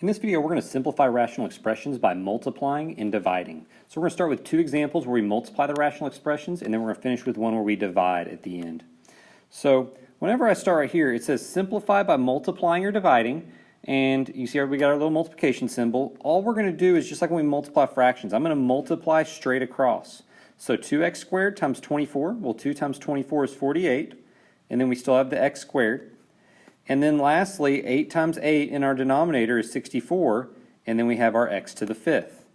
In this video, we're going to simplify rational expressions by multiplying and dividing. So we're going to start with two examples where we multiply the rational expressions, and then we're going to finish with one where we divide at the end. So whenever I start right here, it says simplify by multiplying or dividing, and you see we got our little multiplication symbol. All we're going to do is just like when we multiply fractions, I'm going to multiply straight across. So 2x squared times 24, well 2 times 24 is 48, and then we still have the x squared. And then lastly, 8 times 8 in our denominator is 64, and then we have our x to the fifth.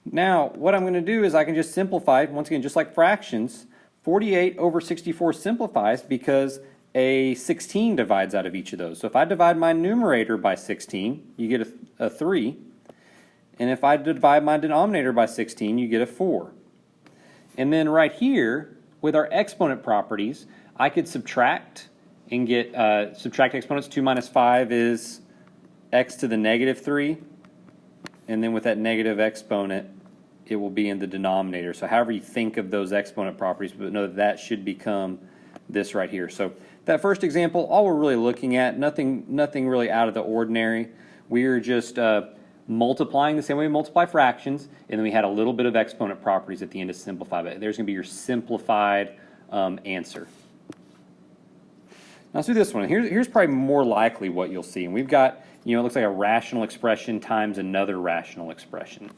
Now, what I'm going to do is I can just simplify, once again, just like fractions, 48 over 64 simplifies because a 16 divides out of each of those. So if I divide my numerator by 16, you get a 3. And if I divide my denominator by 16, you get a 4. And then right here, with our exponent properties, I could subtract and get subtract exponents. 2 minus 5 is x to the negative 3, and then with that negative exponent it will be in the denominator. So however you think of those exponent properties, but know that that should become this right here. So that first example, all we're really looking at, nothing really out of the ordinary. We're just multiplying the same way we multiply fractions, and then we had a little bit of exponent properties at the end to simplify. But there's going to be your simplified answer. Now let's do this one. Here's probably more likely what you'll see. And we've got, it looks like a rational expression times another rational expression.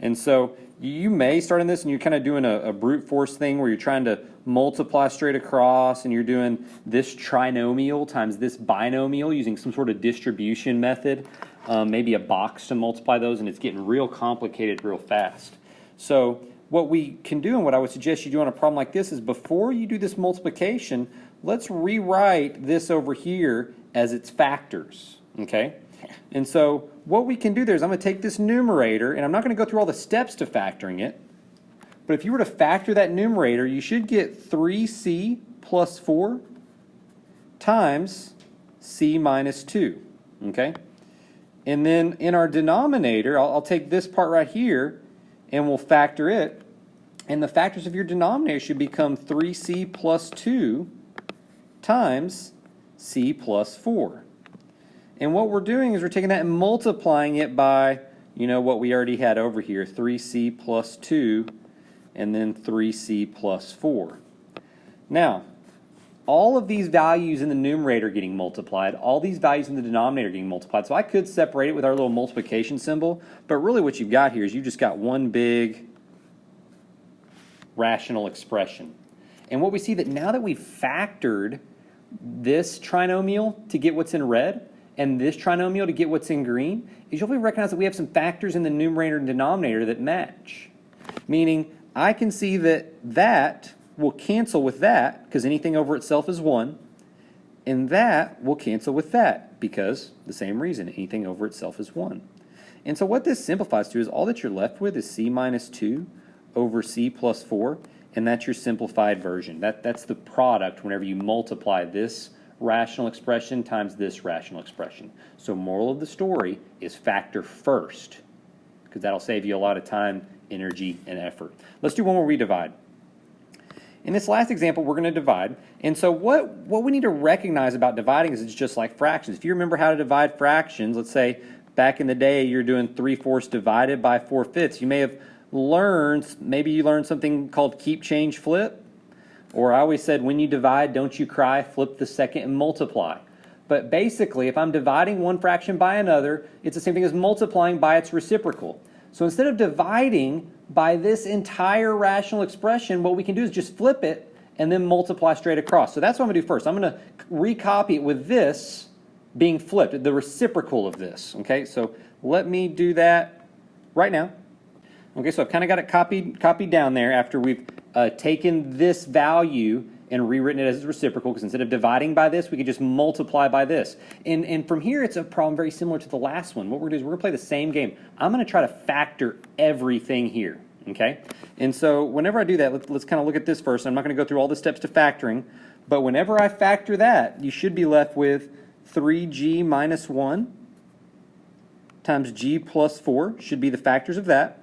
And so you may start in this and you're kind of doing a brute force thing where you're trying to multiply straight across and you're doing this trinomial times this binomial using some sort of distribution method, maybe a box to multiply those, and it's getting real complicated real fast. So what we can do and what I would suggest you do on a problem like this is before you do this multiplication, let's rewrite this over here as its factors, okay? And so what we can do there is I'm going to take this numerator, and I'm not going to go through all the steps to factoring it, but if you were to factor that numerator, you should get 3c plus 4 times c minus 2, okay? And then in our denominator, I'll take this part right here, and we'll factor it, and the factors of your denominator should become 3c plus 2 times c plus 4. And what we're doing is we're taking that and multiplying it by, what we already had over here, 3c plus 2, and then 3c plus 4. Now, all of these values in the numerator getting multiplied, all these values in the denominator getting multiplied. So I could separate it with our little multiplication symbol, but really what you've got here is you've just got one big rational expression. And what we see that now that we've factored this trinomial to get what's in red and this trinomial to get what's in green, is you'll recognize that we have some factors in the numerator and denominator that match. Meaning I can see that that will cancel with that because anything over itself is 1, and that will cancel with that because the same reason, anything over itself is 1. And so what this simplifies to is all that you're left with is c minus 2 over c plus 4, and that's your simplified version. That's the product whenever you multiply this rational expression times this rational expression. So moral of the story is factor first, because that'll save you a lot of time, energy, and effort. Let's do one where we divide. In this last example, we're going to divide. And so what we need to recognize about dividing is it's just like fractions. If you remember how to divide fractions, let's say back in the day you're doing 3/4 divided by 4/5, you may have learned, maybe you learned something called keep, change, flip. Or I always said, when you divide, don't you cry, flip the second and multiply. But basically, if I'm dividing one fraction by another, it's the same thing as multiplying by its reciprocal. So instead of dividing by this entire rational expression, what we can do is just flip it and then multiply straight across. So that's what I'm going to do first. I'm going to recopy it with this being flipped, the reciprocal of this. Okay, so let me do that right now. Okay, so I've kind of got it copied down there after we've taken this value and rewritten it as its reciprocal, because instead of dividing by this, we could just multiply by this. And from here, it's a problem very similar to the last one. What we're going to do is we're going to play the same game. I'm going to try to factor everything here, okay? And so whenever I do that, let's kind of look at this first. I'm not going to go through all the steps to factoring, but whenever I factor that, you should be left with 3g minus 1 times g plus 4 should be the factors of that.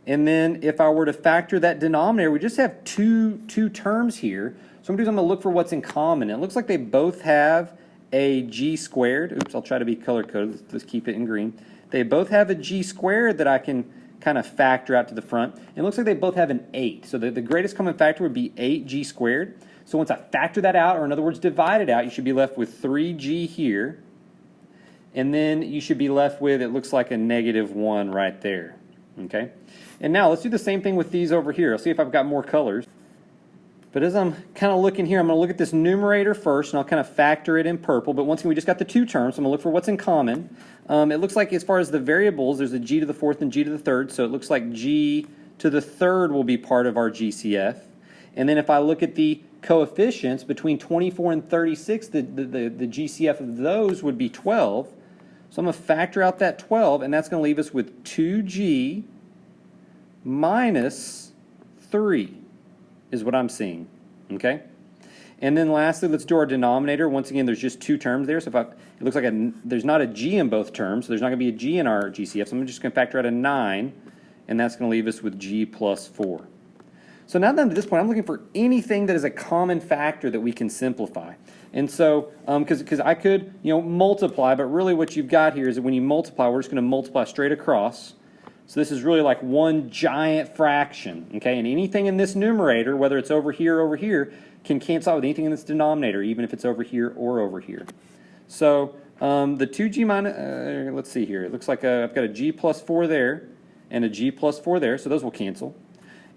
And then if I were to factor that denominator, we just have two terms here. So I'm going to look for what's in common. It looks like they both have a g squared. Oops, I'll try to be color-coded. Let's keep it in green. They both have a g squared that I can kind of factor out to the front. And it looks like they both have an 8. So the greatest common factor would be 8g squared. So once I factor that out, or in other words, divide it out, you should be left with 3g here. And then you should be left with, it looks like a -1 right there. Okay? And now let's do the same thing with these over here. I'll see if I've got more colors. But as I'm kind of looking here, I'm going to look at this numerator first, and I'll kind of factor it in purple. But once again, we just got the two terms, so I'm going to look for what's in common. It looks like as far as the variables, there's a g to the fourth and g to the third, so it looks like g to the third will be part of our GCF. And then if I look at the coefficients between 24 and 36, the GCF of those would be 12. So I'm going to factor out that 12, and that's going to leave us with 2g minus 3 is what I'm seeing. Okay? And then lastly, let's do our denominator. Once again, there's just two terms there. So it looks like there's not a g in both terms, so there's not going to be a g in our GCF. So I'm just going to factor out a 9, and that's going to leave us with g plus 4. So now that I'm at this point, I'm looking for anything that is a common factor that we can simplify. And so, because I could, multiply, but really what you've got here is that when you multiply, we're just going to multiply straight across. So this is really like one giant fraction, okay? And anything in this numerator, whether it's over here or over here, can cancel out with anything in this denominator, even if it's over here or over here. So the 2g minus, let's see here. It looks like I've got a g plus 4 there and a g plus 4 there, so those will cancel.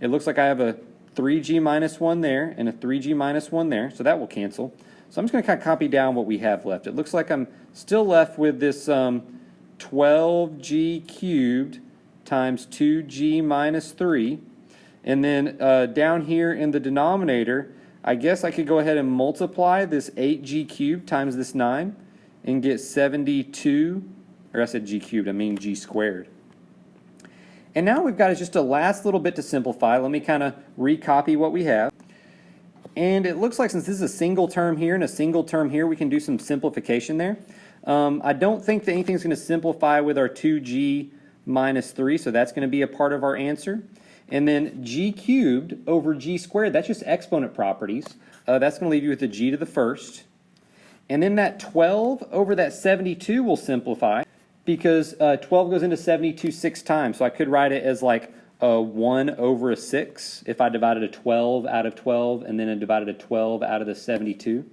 It looks like I have a 3g minus 1 there and a 3g minus 1 there, so that will cancel. So I'm just going to kind of copy down what we have left. It looks like I'm still left with this 12g cubed times 2g minus 3. And then down here in the denominator, I guess I could go ahead and multiply this 8g cubed times this 9 and get 72, or I said g cubed, I mean g squared. And now we've got just a last little bit to simplify. Let me kind of recopy what we have. And it looks like since this is a single term here and a single term here, we can do some simplification there. I don't think that anything's going to simplify with our 2g minus 3, so that's going to be a part of our answer. And then g cubed over g squared, that's just exponent properties. That's going to leave you with the g to the first. And then that 12 over that 72 will simplify because 12 goes into 72 6 times. So I could write it as like a 1 over a 6 if I divided a 12 out of 12 and then I divided a 12 out of the 72.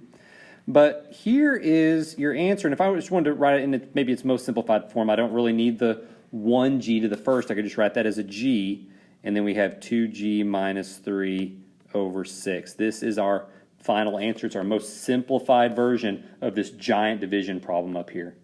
But here is your answer. And if I just wanted to write it in maybe its most simplified form, I don't really need the 1g to the first. I could just write that as a g. And then we have 2g minus 3 over 6. This is our final answer. It's our most simplified version of this giant division problem up here.